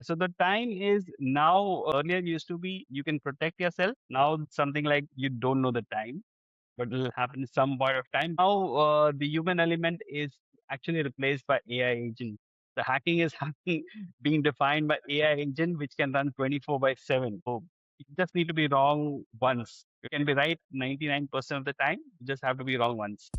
So the time is now, earlier used to be you can protect yourself. Now it's something like you don't know the time, but it'll happen some point of time. Now the human element is actually replaced by AI agent. The hacking is hacking being defined by AI agent, which can run 24 by 7. So you just need to be wrong once. You can be right 99% of the time. You just have to be wrong once.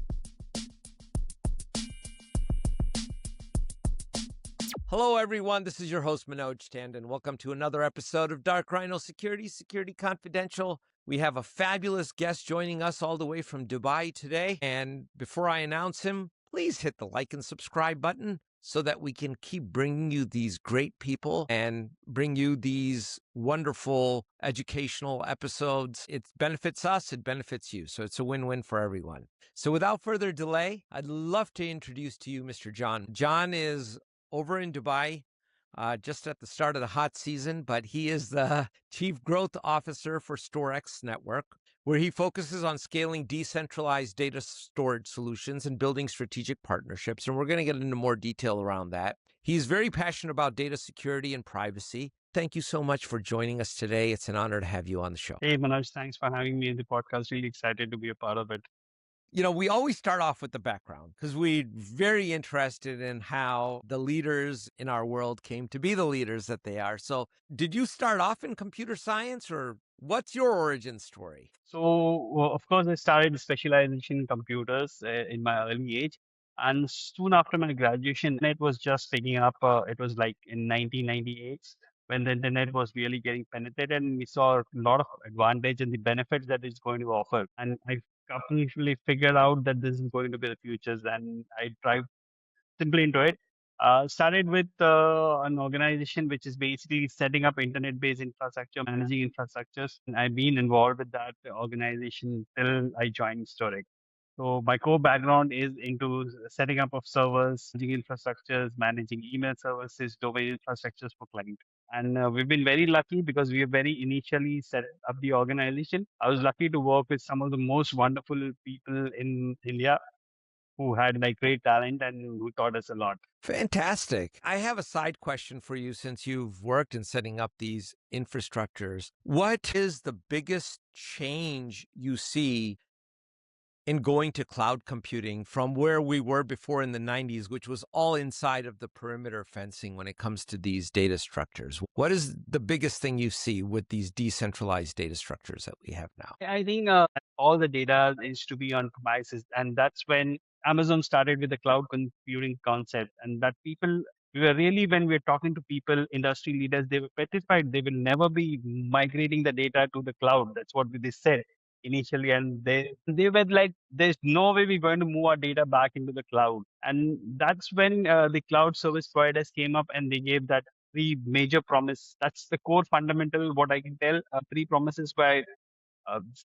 Hello, everyone. This is your host, Manoj Tandon. Welcome to another episode of Dark Rhino Security Confidential. We have a fabulous guest joining us all the way from Dubai today. And before I announce him, please hit the like and subscribe button so that we can keep bringing you these great people and bring you these wonderful educational episodes. It benefits us, it benefits you. So it's a win-win for everyone. So without further delay, I'd love to introduce to you Mr. John. John is over in Dubai, just at the start of the hot season, but he is the Chief Growth Officer for StorX Network, where he focuses on scaling decentralized data storage solutions and building strategic partnerships. And we're going to get into more detail around that. He's very passionate about data security and privacy. Thank you so much for joining us today. It's an honor to have you on the show. Hey, Manoj, thanks for having me in the podcast. Really excited to be a part of it. You know, we always start off with the background because we're very interested in how the leaders in our world came to be the leaders that they are. So, did you start off in computer science or what's your origin story? So, well, of course, I started specialization in computers in my early age. And soon after my graduation, it was just picking up. It was like in 1998 when the internet was really getting penetrated, and we saw a lot of advantage and the benefits that it's going to offer. And I completely figured out that this is going to be the futures, and I tried simply into it. Started with an organization which is basically setting up internet-based infrastructure, managing infrastructures. And I've been involved with that organization till I joined StorX. So my core background is into setting up of servers, managing infrastructures, managing email services, domain infrastructures for clients. And we've been very lucky because we have very initially set up the organization. I was lucky to work with some of the most wonderful people in India who had like great talent and who taught us a lot. Fantastic. I have a side question for you since you've worked in setting up these infrastructures. What is the biggest change you see in going to cloud computing from where we were before in the 90s, which was all inside of the perimeter fencing when it comes to these data structures? What is the biggest thing you see with these decentralized data structures that we have now? I think all the data is to be on premises, and that's when Amazon started with the cloud computing concept, and that people we were really when we were talking to people, industry leaders, they were petrified. They will never be migrating the data to the cloud. That's what they said initially, and they were like, "There's no way we're going to move our data back into the cloud." And that's when the cloud service providers came up and they gave that three major promise. That's the core fundamental. What I can tell, three promises by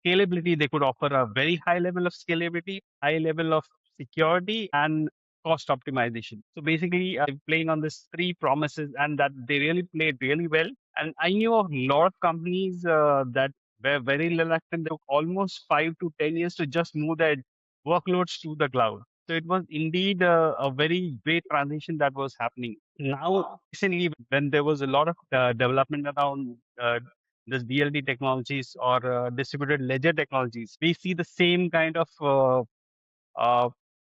scalability. They could offer a very high level of scalability, high level of security, and cost optimization. So basically, playing on these three promises, and that they really played really well. And I knew of a lot of companies that were very reluctant. They took almost 5 to 10 years to just move their workloads to the cloud. So it was indeed a very great transition that was happening. Now, recently, when there was a lot of development around this DLT technologies or distributed ledger technologies, we see the same kind of uh,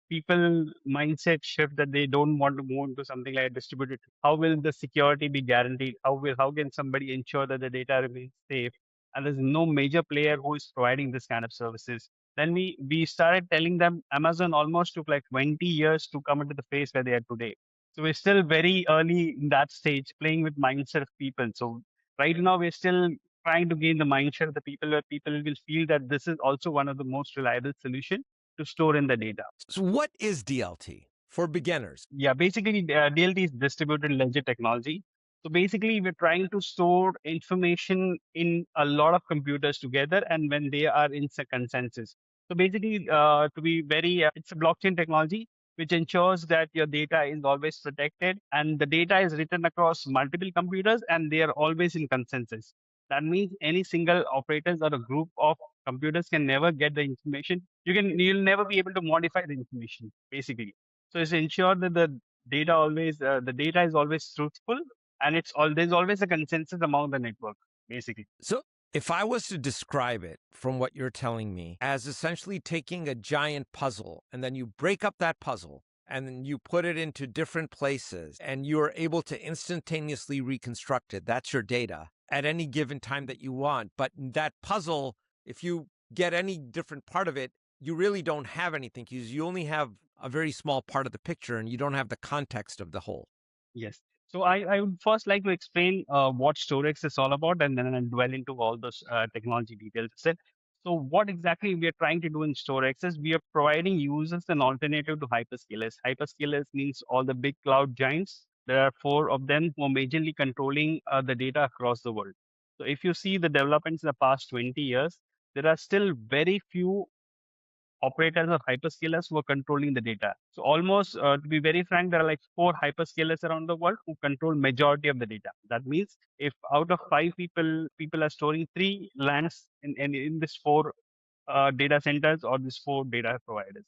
people mindset shift that they don't want to move into something like distributed. How will the security be guaranteed? How can somebody ensure that the data remains safe? And there's no major player who is providing this kind of services. Then we started telling them Amazon almost took like 20 years to come into the phase where they are today. So we're still very early in that stage, playing with mindset of people. So right now we're still trying to gain the mindset of the people where people will feel that this is also one of the most reliable solution to store in the data. So, what is DLT for beginners? Yeah, basically, DLT is distributed ledger technology. So basically, we're trying to store information in a lot of computers together, and when they are in consensus. So basically, to be very, it's a blockchain technology which ensures that your data is always protected and the data is written across multiple computers and they are always in consensus. That means any single operators or a group of computers can never get the information. You'll never be able to modify the information, basically. So it's ensure that the data is always truthful and there's always a consensus among the network, basically. So, if I was to describe it from what you're telling me as essentially taking a giant puzzle and then you break up that puzzle and then you put it into different places and you're able to instantaneously reconstruct it, that's your data at any given time that you want. But that puzzle, if you get any different part of it, you really don't have anything because you only have a very small part of the picture and you don't have the context of the whole. Yes. So I would first like to explain what StorX is all about, and then I'll dwell into all those technology details. So what exactly we are trying to do in StorX is we are providing users an alternative to hyperscalers. Hyperscalers means all the big cloud giants. There are four of them who are majorly controlling the data across the world. So if you see the developments in the past 20 years, there are still very few operators or hyperscalers who are controlling the data. So almost, to be very frank, there are like four hyperscalers around the world who control majority of the data. That means if out of five people are storing three lands in this four data centers or these four data providers.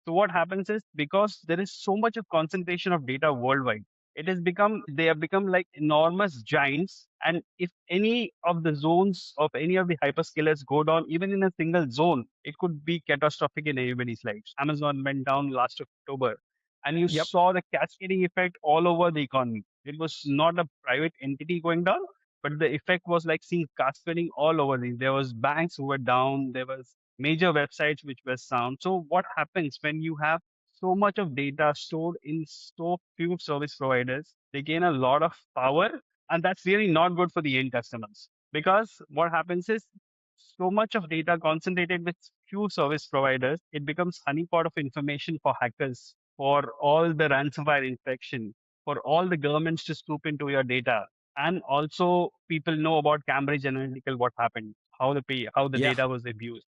So what happens is because there is so much of concentration of data worldwide, they have become like enormous giants. And if any of the zones of any of the hyperscalers go down, even in a single zone, it could be catastrophic in everybody's lives. Amazon went down last October, and you Yep. saw the cascading effect all over the economy. It was not a private entity going down, but the effect was like seeing cascading all over. There was banks who were down. There was major websites which were down. So what happens when you have so much of data stored in so few service providers? They gain a lot of power, and that's really not good for the end customers, because what happens is so much of data concentrated with few service providers, it becomes honeypot of information for hackers, for all the ransomware infection, for all the governments to scoop into your data. And also people know about Cambridge Analytica, what happened, how the Yeah. data was abused.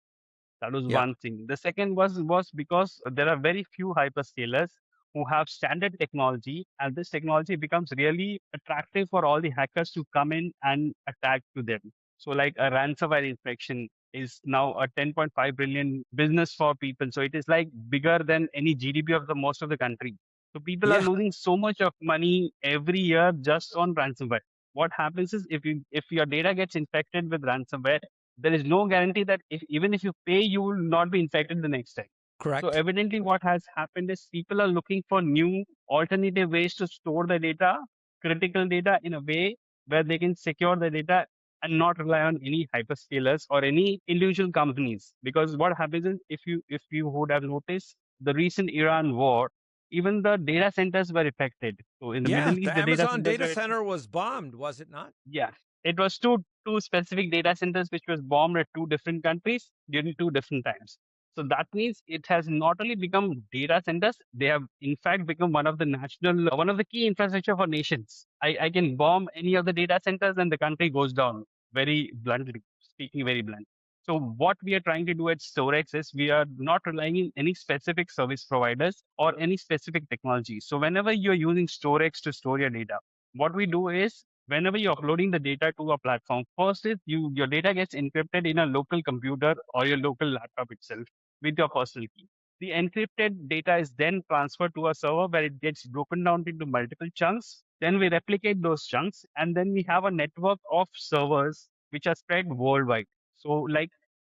That was Yep. one thing. The second was because there are very few hyperscalers who have standard technology, and this technology becomes really attractive for all the hackers to come in and attack to them. So, like a ransomware infection is now a 10.5 billion business for people. So it is like bigger than any GDP of the most of the country. So people are Yeah. losing so much of money every year just on ransomware. What happens is if your data gets infected with ransomware, there is no guarantee that even if you pay, you will not be infected the next time. So Correct. evidently, what has happened is people are looking for new alternative ways to store the data, critical data, in a way where they can secure the data and not rely on any hyperscalers or any individual companies. Because what happens is, if you would have noticed the recent Iran war, even the data centers were affected. So in the Yeah. Middle East, The the data Amazon centers data were. center was bombed, was it not? Yeah, it was two specific data centers which was bombed at two different countries during two different times. So that means it has not only become data centers, they have in fact become one of the key infrastructure for nations. I can bomb any of the data centers and the country goes down, very bluntly speaking, very blunt. So what we are trying to do at StorX is we are not relying on any specific service providers or any specific technology. So whenever you're using StorX to store your data, what we do is whenever you're uploading the data to a platform, first is your data gets encrypted in a local computer or your local laptop itself with your personal key. The encrypted data is then transferred to a server where it gets broken down into multiple chunks. Then we replicate those chunks, and then we have a network of servers which are spread worldwide. So, like,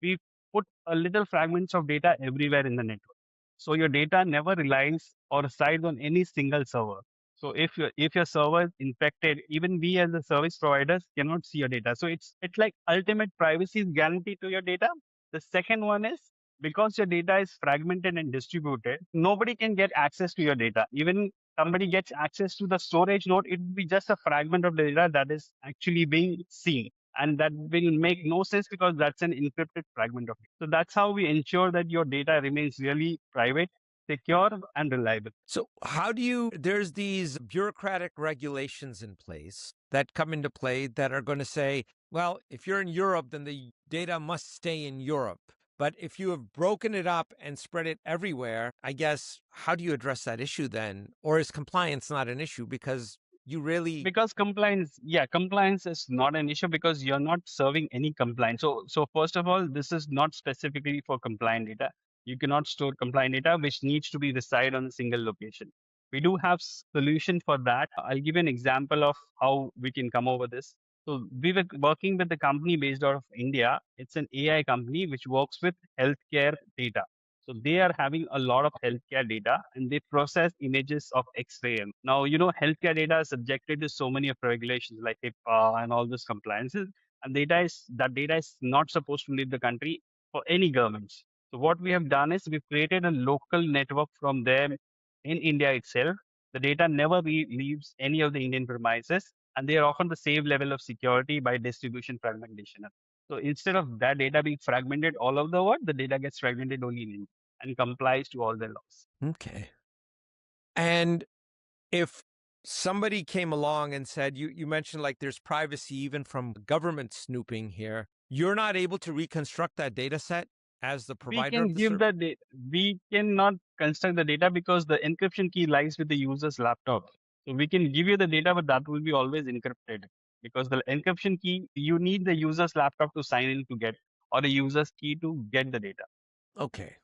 we put a little fragments of data everywhere in the network. So your data never relies or resides on any single server. So if your server is infected, even we as the service providers cannot see your data. So it's like ultimate privacy is guaranteed to your data. The second one is because your data is fragmented and distributed, nobody can get access to your data. Even somebody gets access to the storage node, it will be just a fragment of the data that is actually being seen. And that will make no sense because that's an encrypted fragment of it. So that's how we ensure that your data remains really private, secure, and reliable. So, how do there's these bureaucratic regulations in place that come into play that are going to say, well, if you're in Europe, then the data must stay in Europe. But if you have broken it up and spread it everywhere, I guess, how do you address that issue then? Or is compliance not an issue because you really. Because compliance is not an issue because you're not serving any compliance. So first of all, this is not specifically for compliant data. You cannot store compliant data which needs to be reside on a single location. We do have solution for that. I'll give you an example of how we can come over this. So we were working with a company based out of India. It's an AI company which works with healthcare data. So they are having a lot of healthcare data and they process images of X-ray. Now, healthcare data is subjected to so many of regulations like HIPAA and all those compliances. And that data is not supposed to leave the country for any governments. So what we have done is we've created a local network from there in India itself. The data never leaves any of the Indian premises, and they are often the same level of security by distribution fragmentation. So instead of that data being fragmented all over the world, the data gets fragmented only in India and complies to all the laws. Okay. And if somebody came along and said, you mentioned like there's privacy even from government snooping here, you're not able to reconstruct that data set as the We provider can of the give service? the data. We cannot construct the data because the encryption key lies with the user's laptop. So we can give you the data, but that will be always encrypted because the encryption key, you need the user's laptop to sign in to get, or the user's key to get the data. Okay.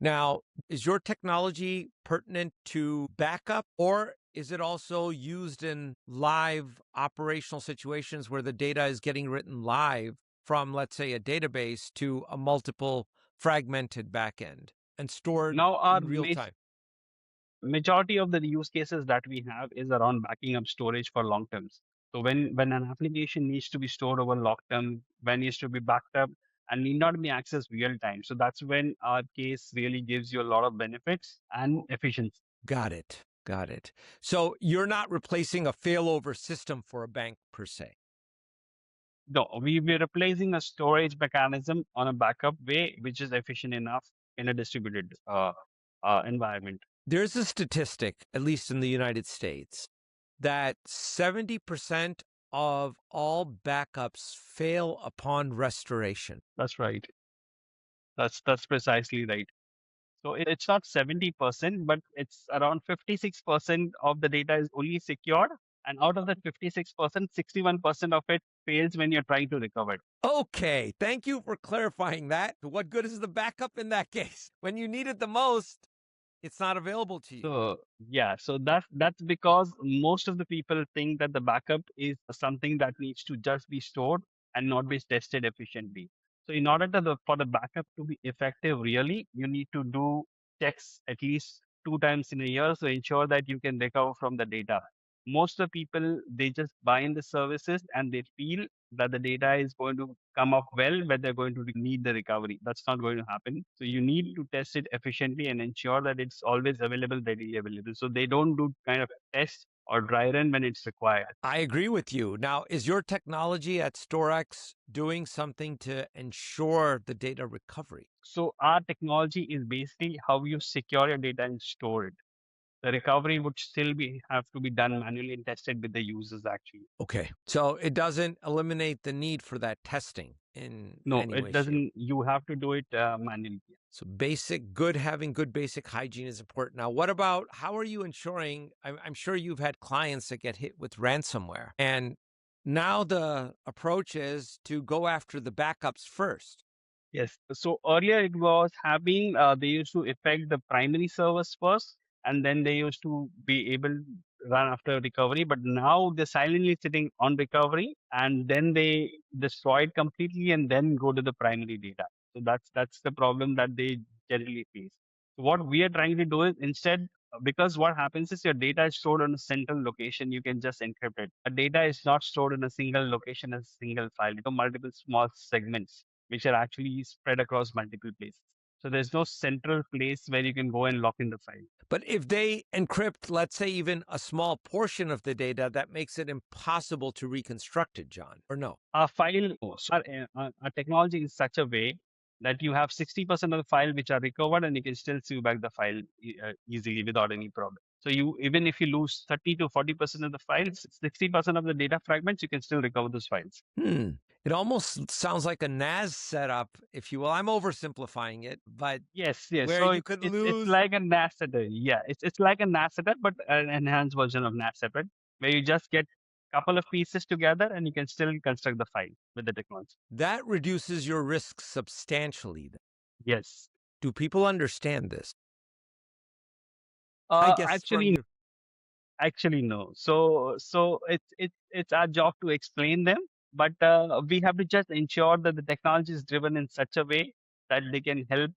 Now, is your technology pertinent to backup, or is it also used in live operational situations where the data is getting written live from, let's say, a database to a multiple fragmented backend and stored Now, our in real time? majority of the use cases that we have is around backing up storage for long terms. So when an application needs to be stored over long term, when needs to be backed up and need not be accessed real time. So that's when our case really gives you a lot of benefits and efficiency. Got it. Got it. So you're not replacing a failover system for a bank per se. No, we're replacing a storage mechanism on a backup way, which is efficient enough in a distributed environment. There's a statistic, at least in the United States, that 70% of all backups fail upon restoration. That's right. That's precisely right. So it's not 70%, but it's around 56% of the data is only secured. And out of that 56%, 61% of it fails when you're trying to recover it. Okay, thank you for clarifying that. What good is the backup in that case? When you need it the most, it's not available to you. So yeah, so that's because most of the people think that the backup is something that needs to just be stored and not be tested efficiently. So in order for the backup to be effective, really, you need to do checks at least 2 times in a year to ensure that you can recover from the data. Most of the people they just buy in the services and they feel that the data is going to come up well, but they're going to need the recovery. That's not going to happen. So you need to test it efficiently and ensure that it's always available, readily available. So they don't do kind of test or dry run when it's required. I agree with you. Now, is your technology at StorX doing something to ensure the data recovery? So our technology is basically how you secure your data and store it. The recovery would still be have to be done manually and tested with the users actually. Okay. So it doesn't eliminate the need for that testing in No, any it way, shape. doesn't. You have to do it manually. So having good basic hygiene is important. Now, what about how are you ensuring? I'm sure you've had clients that get hit with ransomware. And now the approach is to go after the backups first. Yes. So earlier it was having, they used to affect the primary servers first, and then they used to be able to run after recovery. But now they're silently sitting on recovery, and then they destroy it completely, and then go to the primary data. So that's the problem that they generally face. So what we are trying to do is instead, because what happens is your data is stored on a central location, you can just encrypt it. A data is not stored in a single location as a single file. Multiple small segments which are actually spread across multiple places. So there's no central place where you can go and lock in the file. But if they encrypt, let's say, even a small portion of the data, that makes it impossible to reconstruct it, John, or no? Our technology is such a way that you have 60% of the file which are recovered and you can still see back the file easily without any problem. So you even if you lose 30 to 40% of the files, 60% of the data fragments, you can still recover those files. It almost sounds like a NAS setup, if you will. I'm oversimplifying it, but Yes. where So you it's could it's it's lose. like a NAS setup. Yeah, it's like a NAS setup, but an enhanced version of NAS setup, where you just get a couple of pieces together and you can still construct the file with the technology. That reduces your risk substantially. Yes. Do people understand this? I guess from Actually, your Actually, no. So it's our job to explain them, but we have to just ensure that the technology is driven in such a way that they can help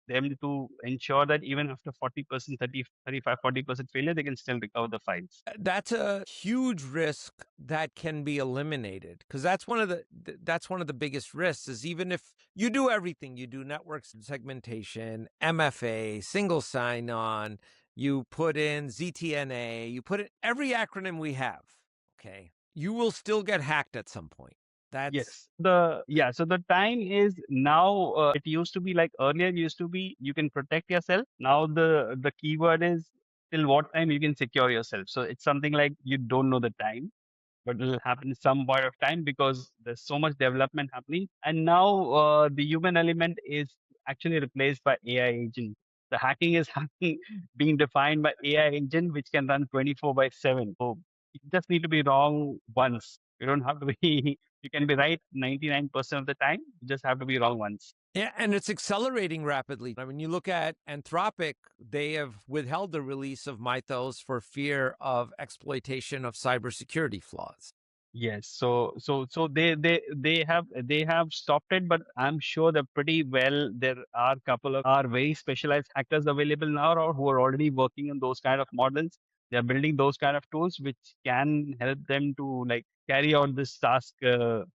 them to ensure that even after 40%, 30, 35, 40% failure, they can still recover the files. That's a huge risk that can be eliminated, because that's one of the biggest risks. Is even if you do everything, you do network segmentation, MFA, single sign-on, you put in ZTNA, you put in every acronym we have. Okay, you will still get hacked at some point. That's Yes. So the time is now. It used to be like earlier. It used to be you can protect yourself. Now the keyword is till what time you can secure yourself. So it's something like you don't know the time, but it'll happen some point of time because there's so much development happening. And now the human element is actually replaced by AI agent. The hacking is happening, being defined by AI engine, which can run 24 by 7. So you just need to be wrong once. You don't have to be, you can be right 99% of the time. You just have to be wrong once. Yeah, and it's accelerating rapidly. I mean, you look at Anthropic, they have withheld the release of Mythos for fear of exploitation of cybersecurity flaws. Yes, so they have stopped it, but I'm sure that pretty well there are a couple of are very specialized hackers available now, or who are already working on those kind of models. They are building those kind of tools which can help them to like carry out this task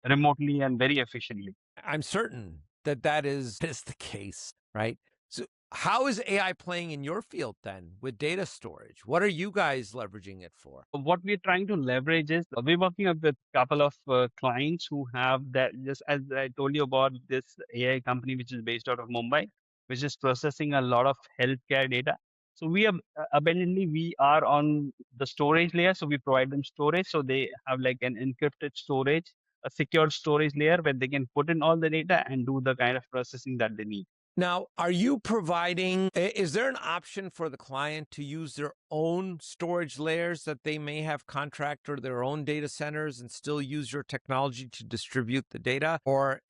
remotely and very efficiently. I'm certain that is the case, right? So how is AI playing in your field then with data storage? What are you guys leveraging it for? What we're trying to leverage is we're working with a couple of clients who have that, just as I told you about this AI company which is based out of Mumbai, which is processing a lot of healthcare data. So we are abundantly we are on the storage layer. So we provide them storage. So they have like an encrypted storage, a secured storage layer where they can put in all the data and do the kind of processing that they need. Now, are you providing, is there an option for the client to use their own storage layers that they may have contract or their own data centers and still use your technology to distribute the data? Or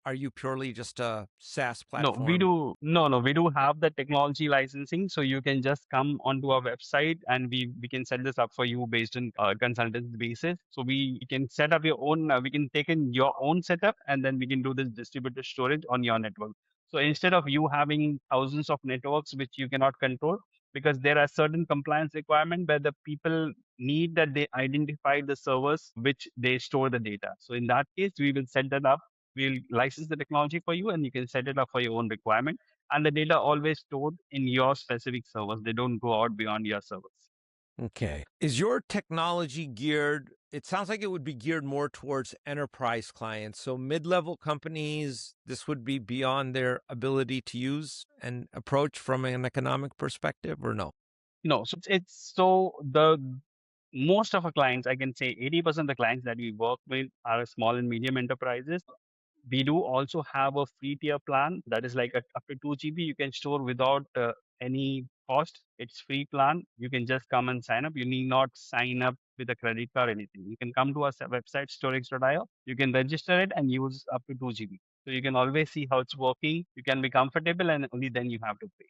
are you purely just a SaaS No, we platform? do. No, we do have the technology licensing. So you can just come onto our website and we can set this up for you based on consultant basis. So we can set up your own, we can take in your own setup and then we can do this distributed storage on your network. So instead of you having thousands of networks which you cannot control, because there are certain compliance requirements where the people need that they identify the servers which they store the data. So in that case, we will set that up. We'll license the technology for you and you can set it up for your own requirement. And the data always stored in your specific servers. They don't go out beyond your servers. Okay. Is your technology geared? It sounds like it would be geared more towards enterprise clients. So mid-level companies, this would be beyond their ability to use and approach from an economic perspective, or no? No, so it's so the most of our clients, I can say 80% of the clients that we work with are small and medium enterprises. We do also have a free tier plan that is like up to 2 GB you can store without any cost. It's free plan. You can just come and sign up. You need not sign up with a credit card or anything. You can come to our website storx.io. You can register it and use up to 2 GB. So you can always see how it's working. You can be comfortable and only then you have to pay.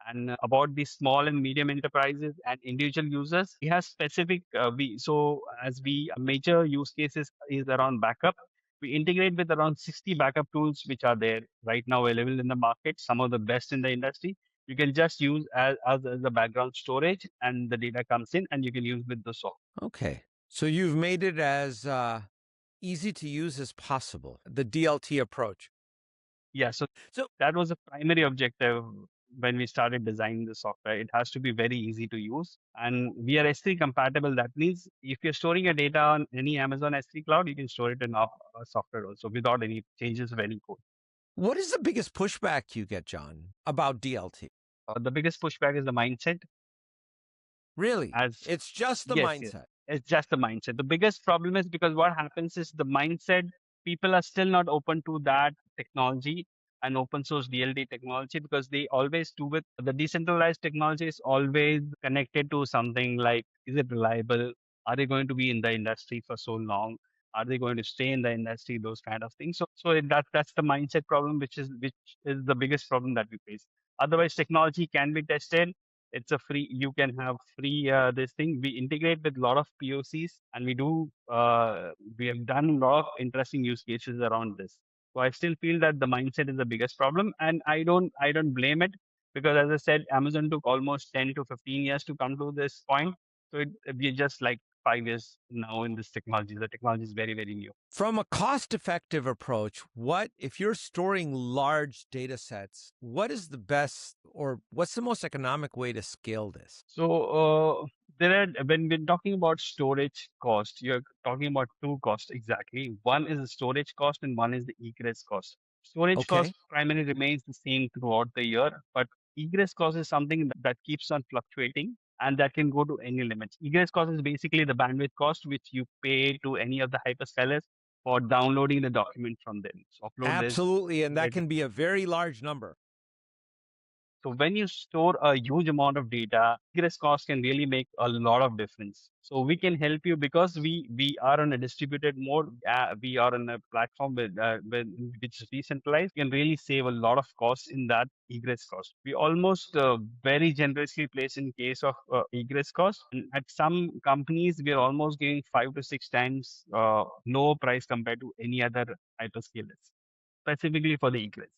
And about the small and medium enterprises and individual users, we have specific we so as we major use cases is around backup. We integrate with around 60 backup tools which are there right now available in the market, some of the best in the industry. You can just use as a background storage and the data comes in and you can use with the software. Okay. So you've made it as easy to use as possible, the DLT approach. Yeah, so So that was a primary objective when we started designing the software. It has to be very easy to use. And we are S3 compatible. That means if you're storing your data on any Amazon S3 cloud, you can store it in our software also without any changes of any code. what is the biggest pushback you get, John, about DLT? The biggest pushback is the mindset. Really? As It's just the yes, mindset. it's just the mindset. The biggest problem is because what happens is the mindset, people are still not open to that technology and open source DLT technology because they always do with the decentralized technology is always connected to something like, is it reliable? Are they going to be in the industry for so long? Are they going to stay in the industry? Those kind of things. That's the mindset problem, which is the biggest problem that we face. Otherwise, technology can be tested. It's a free, you can have free this thing. We integrate with a lot of POCs, and we have done a lot of interesting use cases around this. So I still feel that the mindset is the biggest problem, and I don't blame it, because as I said, Amazon took almost 10 to 15 years to come to this point. So we're just like 5 years now in this technology. The technology is very, very new. From a cost-effective approach, what if you're storing large data sets, what is the best or what's the most economic way to scale this? So there are, when we're talking about storage cost, you're talking about two costs exactly. One is the storage cost and one is the egress cost. Storage cost Okay. primarily remains the same throughout the year, but egress cost is something that keeps on fluctuating, and that can go to any limits. Egress cost is basically the bandwidth cost which you pay to any of the hyperscalers for downloading the document from them. So upload this, Absolutely, and that get. can be a very large number. So when you store a huge amount of data, egress cost can really make a lot of difference. So we can help you because we are on a distributed mode. We are on a platform which is decentralized. You can really save a lot of costs in that egress cost. We almost very generously place in case of egress cost. And at some companies, we are almost giving 5 to 6 times lower price compared to any other hyperscalers, specifically for the egress.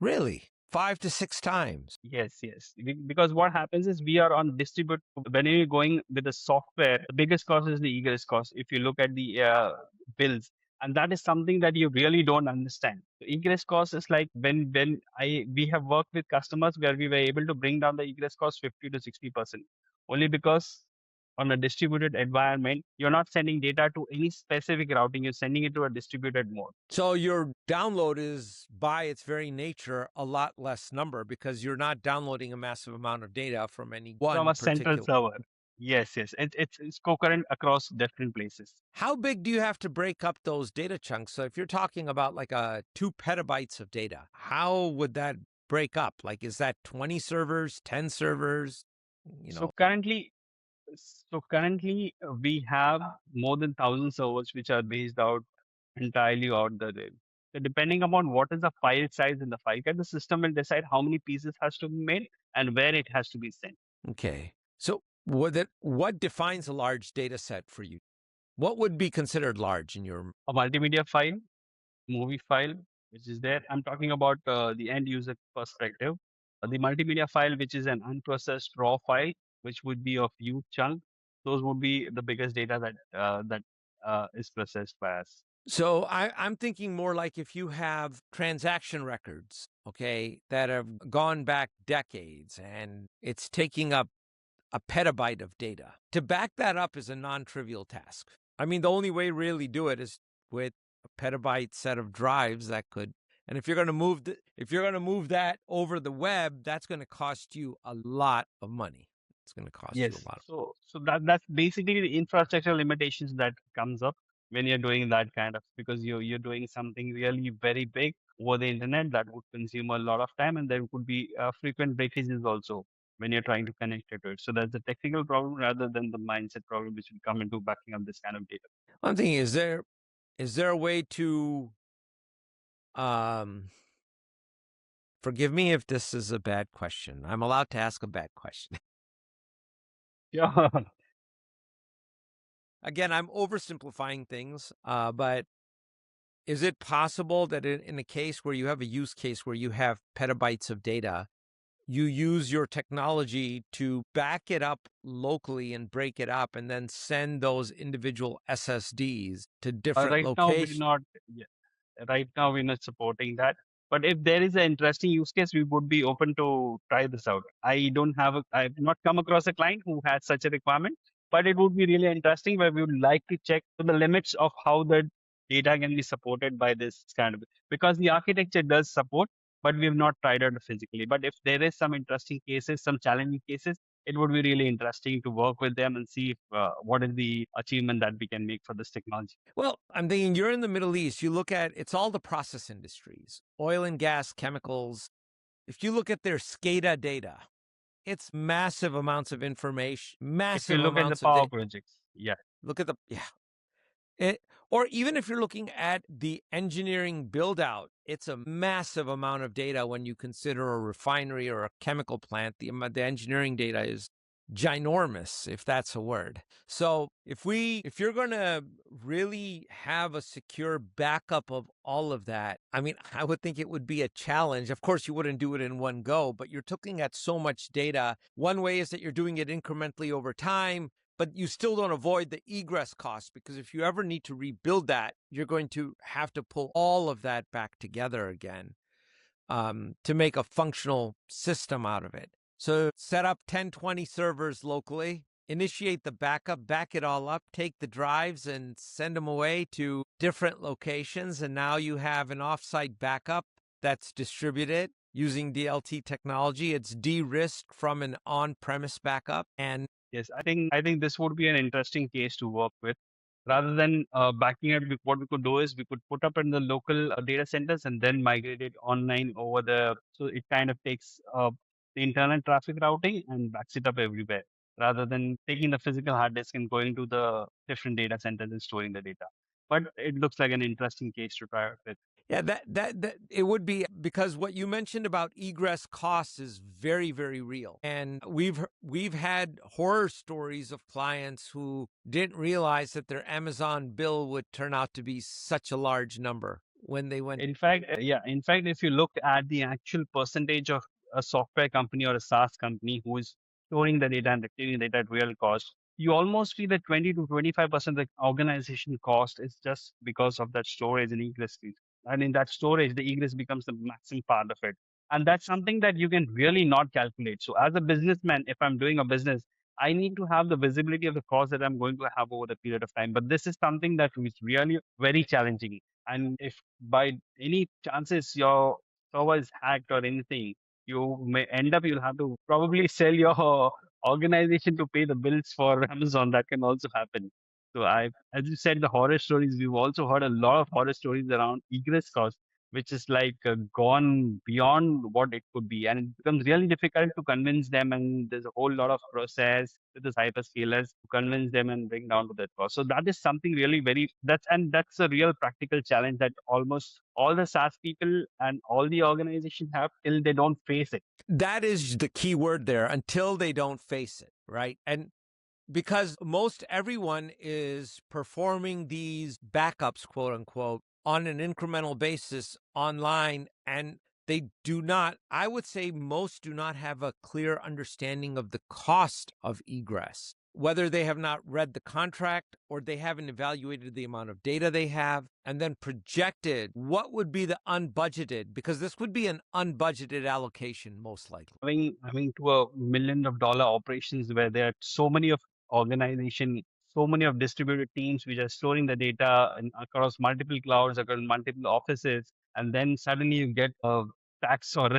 Really? 5 to 6 times. Yes, yes. Because what happens is we are on distribute. When you're going with the software, the biggest cost is the egress cost. If you look at the bills, and that is something that you really don't understand. The egress cost is like when I we have worked with customers where we were able to bring down the egress cost 50 to 60%, only because on a distributed environment, you're not sending data to any specific routing. You're sending it to a distributed mode. So your download is, by its very nature, a lot less number because you're not downloading a massive amount of data from any From one a central particular. server. Yes, yes. It's concurrent across different places. How big do you have to break up those data chunks? So if you're talking about like 2 petabytes of data, how would that break up? Like, is that 20 servers, 10 servers? You So know, currently, we have more than 1,000 servers which are based out entirely out the rail. So depending upon what is the file size in the file, the system will decide how many pieces has to be made and where it has to be sent. okay. So what defines a large data set for you? What would be considered large in your? A multimedia file, movie file, which is there. I'm talking about the end user perspective. The multimedia file, which is an unprocessed raw file, which would be of huge chunk. Those would be the biggest data that is processed by us. So I'm thinking more like if you have transaction records, okay, that have gone back decades and it's taking up a petabyte of data. To back that up is a non-trivial task. I mean, the only way to really do it is with a petabyte set of drives that could. And if you're going to move that over the web, that's going to cost you a lot of money. It's going to cost you a Yes. lot. So that's basically the infrastructure limitations that comes up when you're doing that kind of, because you're doing something really very big over the internet that would consume a lot of time, and there could be frequent breakages also when you're trying to connect it to it. So that's the technical problem rather than the mindset problem which will come into backing up this kind of data. One thing is there a way to um forgive me if this is a bad question. I'm allowed to ask a bad question. Yeah. Again, I'm oversimplifying things, but is it possible that in a case where you have a use case where you have petabytes of data, you use your technology to back it up locally and break it up and then send those individual SSDs to different Right now, we're locations? not. Yeah, right now, we're not supporting that. But if there is an interesting use case, we would be open to try this out. I've not come across a client who has such a requirement, but it would be really interesting where we would like to check the limits of how the data can be supported by this kind of, because the architecture does support, but we have not tried it physically. But if there is some interesting cases, some challenging cases, it would be really interesting to work with them and see if, what is the achievement that we can make for this technology. Well, I'm thinking you're in the Middle East. You look at it's all the process industries, oil and gas, chemicals. If you look at their SCADA data, it's massive amounts of information, If you massive look at the amounts of power data. projects, yeah. Look at the, yeah. It, or even if you're looking at the engineering build out, it's a massive amount of data when you consider a refinery or a chemical plant. The engineering data is ginormous, if that's a word. So if you're going to really have a secure backup of all of that, I mean, I would think it would be a challenge. Of course, you wouldn't do it in one go, but you're looking at so much data. One way is that you're doing it incrementally over time, but you still don't avoid the egress costs, because if you ever need to rebuild that, you're going to have to pull all of that back together again to make a functional system out of it. So set up 10, 20 servers locally, initiate the backup, back it all up, take the drives and send them away to different locations. And now you have an offsite backup that's distributed using DLT technology. It's de-risked from an on-premise backup. And Yes, I think this would be an interesting case to work with. Rather than backing it, what we could do is we could put up in the local data centers and then migrate it online over the. So it kind of takes the internet traffic routing and backs it up everywhere, rather than taking the physical hard disk and going to the different data centers and storing the data. But it looks like an interesting case to try with. yeah, that it would be, because what you mentioned about egress costs is very, very real. And we've had horror stories of clients who didn't realize that their Amazon bill would turn out to be such a large number when they went. In fact, if you look at the actual percentage of a software company or a SaaS company who is storing the data and retrieving the data at real cost, you almost see that 20 to 25% of the organization cost is just because of that storage and egress fees. And in that storage, the egress becomes the maximum part of it. And that's something that you can really not calculate. So as a businessman, if I'm doing a business, I need to have the visibility of the cost that I'm going to have over the period of time. But this is something that is really very challenging. And if by any chances your server is hacked or anything, you may end up, you'll have to probably sell your organization to pay the bills for Amazon. That can also happen. So as you said, the horror stories, we've also heard a lot of horror stories around egress costs, which is like gone beyond what it could be. And it becomes really difficult to convince them. And there's a whole lot of process with the hyperscalers to convince them and bring down to that cost. So that is something really that's a real practical challenge that almost all the SaaS people and all the organizations have till they don't face it. That is the key word there, until they don't face it, right? And because most everyone is performing these backups, quote unquote, on an incremental basis online, and they do not, I would say most do not have a clear understanding of the cost of egress, whether they have not read the contract or they haven't evaluated the amount of data they have and then projected what would be the unbudgeted, because this would be an unbudgeted allocation most likely. Having to $1 million operations where there are so many of organization, so many of distributed teams which are storing the data across multiple clouds, across multiple offices, and then suddenly you get a tax or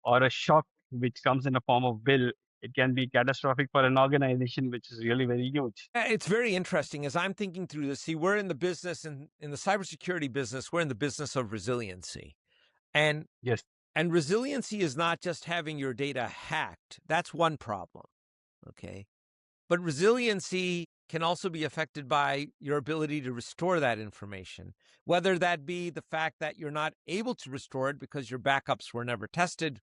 or a shock which comes in a form of bill. It can be catastrophic for an organization which is really very huge. It's very interesting as I'm thinking through this. See, we're in the business, in the cybersecurity business, we're in the business of resiliency. And Yes. and resiliency is not just having your data hacked. That's one problem. Okay. But resiliency can also be affected by your ability to restore that information, whether that be the fact that you're not able to restore it because your backups were never tested,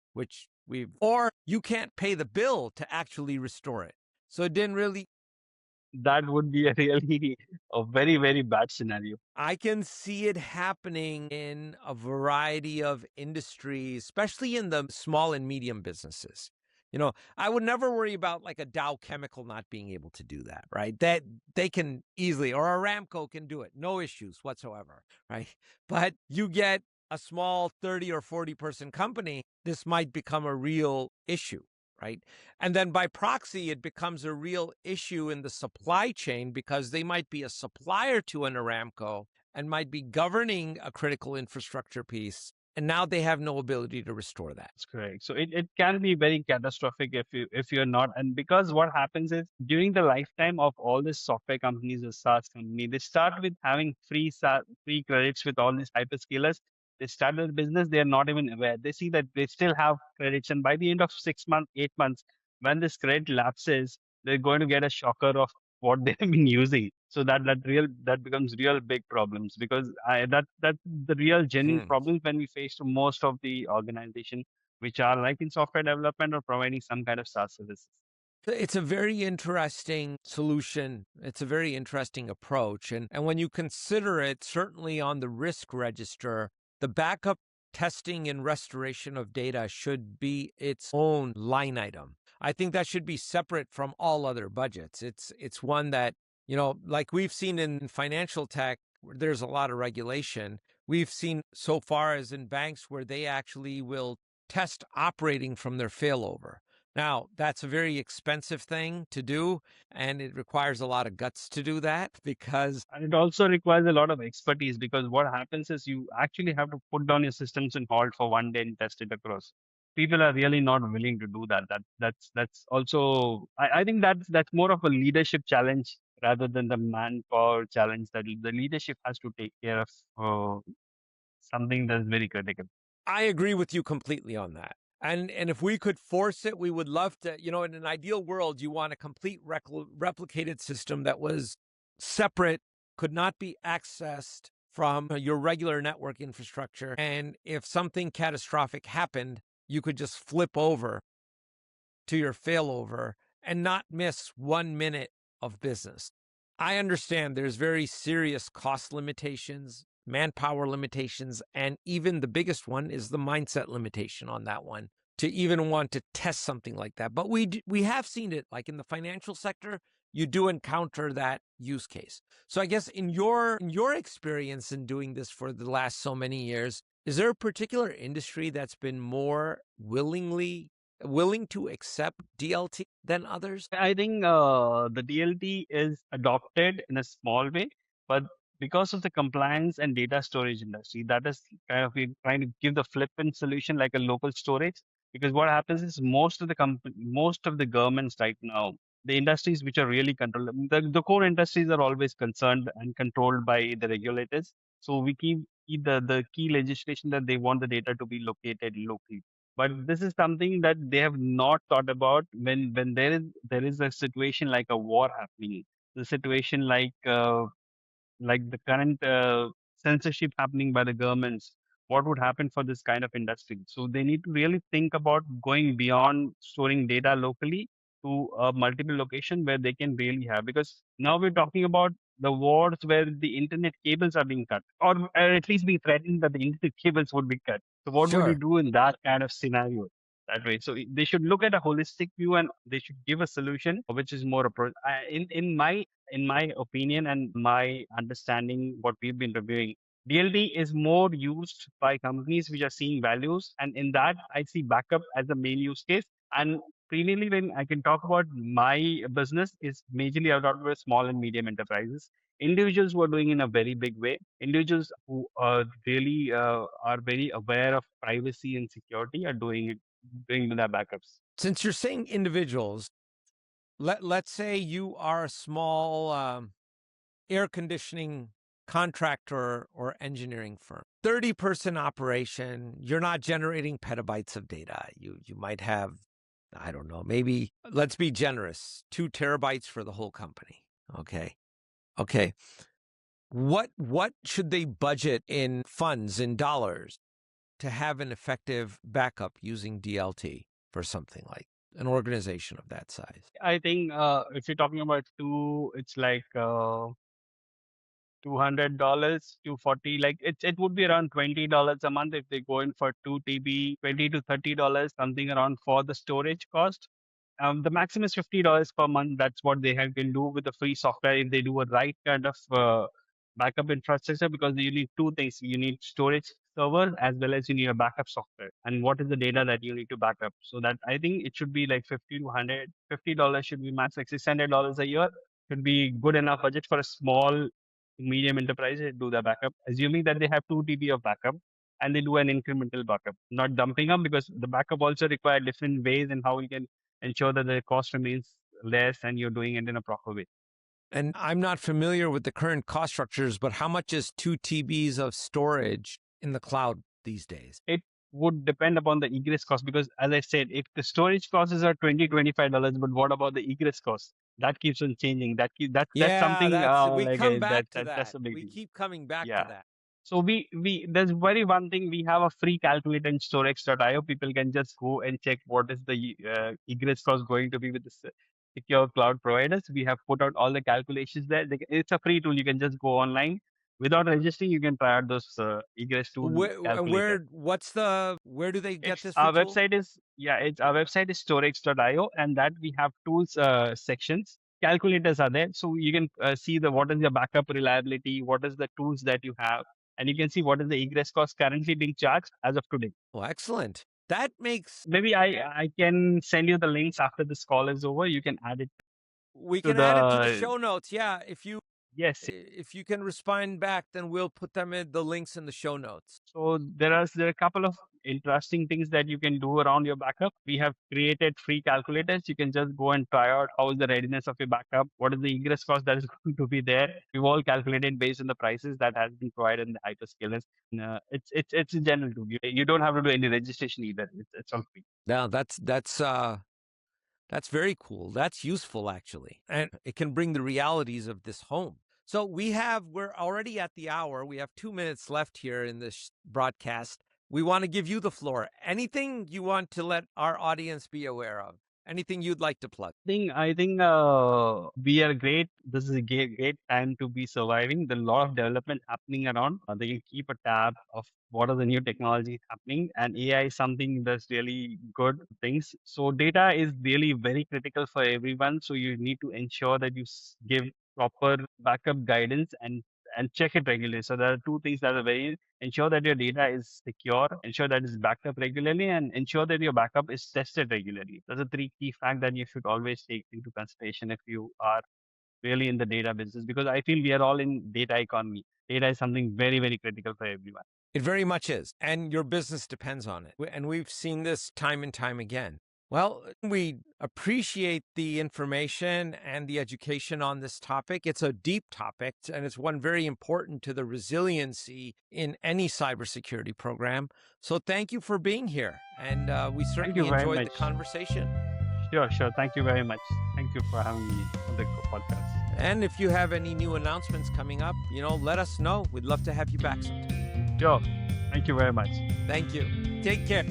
or you can't pay the bill to actually restore it. So it didn't really. That would be a really a very, very bad scenario. I can see it happening in a variety of industries, especially in the small and medium businesses. I would never worry about like a Dow Chemical not being able to do that, right? That they can easily, or Aramco can do it, no issues whatsoever, right? But you get a small 30 or 40 person company, this might become a real issue, right? And then by proxy, it becomes a real issue in the supply chain because they might be a supplier to an Aramco and might be governing a critical infrastructure piece. And now they have no ability to restore that. That's correct. So it can be very catastrophic if you're not. And because what happens is during the lifetime of all these software companies or SaaS company, they start with having free credits with all these hyperscalers. They start their business, they are not even aware. They see that they still have credits, and by the end of 6 months, 8 months, when this credit lapses, they're going to get a shocker of what they've been using. So that becomes real big problems, because that's the real genuine Hmm. problems when we face to most of the organization which are like in software development or providing some kind of SaaS services. It's a very interesting solution. It's a very interesting approach. And when you consider it, certainly on the risk register, the backup testing and restoration of data should be its own line item. I think that should be separate from all other budgets. It's one that, like we've seen in financial tech, where there's a lot of regulation. We've seen so far as in banks where they actually will test operating from their failover. Now, that's a very expensive thing to do, and it requires a lot of guts to do that because And it also requires a lot of expertise, because what happens is you actually have to put down your systems in halt for one day and test it across. People are really not willing to do that. That's also, I think that's more of a leadership challenge rather than the manpower challenge, that the leadership has to take care of something that's very critical. I agree with you completely on that. And if we could force it, we would love to, in an ideal world, you want a complete replicated system that was separate, could not be accessed from your regular network infrastructure. And if something catastrophic happened, you could just flip over to your failover and not miss 1 minute of business. I understand there's very serious cost limitations, manpower limitations, and even the biggest one is the mindset limitation on that one to even want to test something like that. But we have seen it, like in the financial sector, you do encounter that use case. So I guess in your experience in doing this for the last so many years, is there a particular industry that's been more willing to accept DLT than others? I think the DLT is adopted in a small way, but because of the compliance and data storage industry, that is kind of we're trying to give the flippant solution like a local storage. Because what happens is most of the governments right now, the industries which are really controlled, the core industries are always concerned and controlled by the regulators. So we keep the key legislation that they want the data to be located locally. But this is something that they have not thought about when there is a situation like a war happening, the situation like the current censorship happening by the governments. What would happen for this kind of industry? So they need to really think about going beyond storing data locally to a multiple location where they can really have, because now we're talking about the wars where the internet cables are being cut, or at least being threatened that the internet cables would be cut. So what would you Sure. do in that kind of scenario? That way, so they should look at a holistic view and they should give a solution which is more approach. In my opinion and my understanding, what we've been reviewing, DLD is more used by companies which are seeing values, and in that I see backup as the main use case. And previously, when I can talk about my business, is majorly I talk about small and medium enterprises, individuals who are doing in a very big way, individuals who really are very aware of privacy and security are doing their backups. Since you're saying individuals, let's say you are a small air conditioning contractor or engineering firm. 30-person operation, you're not generating petabytes of data. You might have, I don't know, maybe let's be generous, 2 terabytes for the whole company. Okay. Okay. What should they budget in funds in dollars to have an effective backup using DLT for something like an organization of that size? I think if you're talking about two, it's like $200 to 40, like it would be around $20 a month if they go in for 2 TB, $20 to $30, something around for the storage cost. The maximum is $50 per month. That's what they can do with the free software if they do a right kind of backup infrastructure, because you need two things. You need storage server as well as you need a backup software. And what is the data that you need to back up? So that I think it should be like 50 to 100. $50 should be max, like $600 a year should be good enough budget for a small medium enterprise to do the backup, assuming that they have 2 TB of backup and they do an incremental backup, not dumping up, because the backup also require different ways and how you can ensure that the cost remains less and you're doing it in a proper way. And I'm not familiar with the current cost structures, but how much is 2 TBs of storage in the cloud these days? It would depend upon the egress cost, because as I said, if the storage costs are $20 to $25, but what about the egress cost? that keeps on changing. That's Yeah, something we like come back to that's that. a big We deal. keep coming back to Yeah. that. So we there's very one thing, we have a free calculator in StorX.io. People can just go and check what is the egress cost going to be with the secure cloud providers. We have put out all the calculations there. It's a free tool. You can just go online without registering. You can try out those egress tool calculator. Where do they get It's this free our tool? website is yeah, it's our website is storx.io, and that we have tools sections. Calculators are there, so you can see the what is your backup reliability, what is the tools that you have, and you can see what is the egress cost currently being charged as of today. Well, excellent. That makes Maybe I can send you the links after this call is over. You can add it We to can add it to the the show notes. Yeah, yes. if you can respond back, then we'll put them in the links in the show notes. So there are a couple of interesting things that you can do around your backup. We have created free calculators. You can just go and try out how is the readiness of your backup, what is the egress cost that is going to be there. We've all calculated based on the prices that has been provided in the hyperscalers. It's a general tool. You don't have to do any registration either. It's all free. Now that's very cool. That's useful, actually. And it can bring the realities of this home. So we're already at the hour. We have 2 minutes left here in this broadcast. We want to give you the floor. Anything you want to let our audience be aware of? Anything you'd like to plug? I think we are great. This is a great time to be surviving. There's a lot of development happening around. They can keep a tab of what are the new technologies happening, and AI is something that's really good things. So data is really very critical for everyone. So you need to ensure that you give proper backup guidance and check it regularly. So there are two things that are very ensure that your data is secure, ensure that it's backed up regularly, and ensure that your backup is tested regularly. Those are three key facts that you should always take into consideration if you are really in the data business, because I feel we are all in data economy. Data is something very, very critical for everyone. It very much is. And your business depends on it. And we've seen this time and time again. Well, we appreciate the information and the education on this topic. It's a deep topic, and it's one very important to the resiliency in any cybersecurity program. So thank you for being here. And we Thank you certainly very enjoyed the much. conversation. Sure. Thank you very much. Thank you for having me on the podcast. And if you have any new announcements coming up, let us know. We'd love to have you back sometime. Sure. Thank you very much. Thank you. Take care.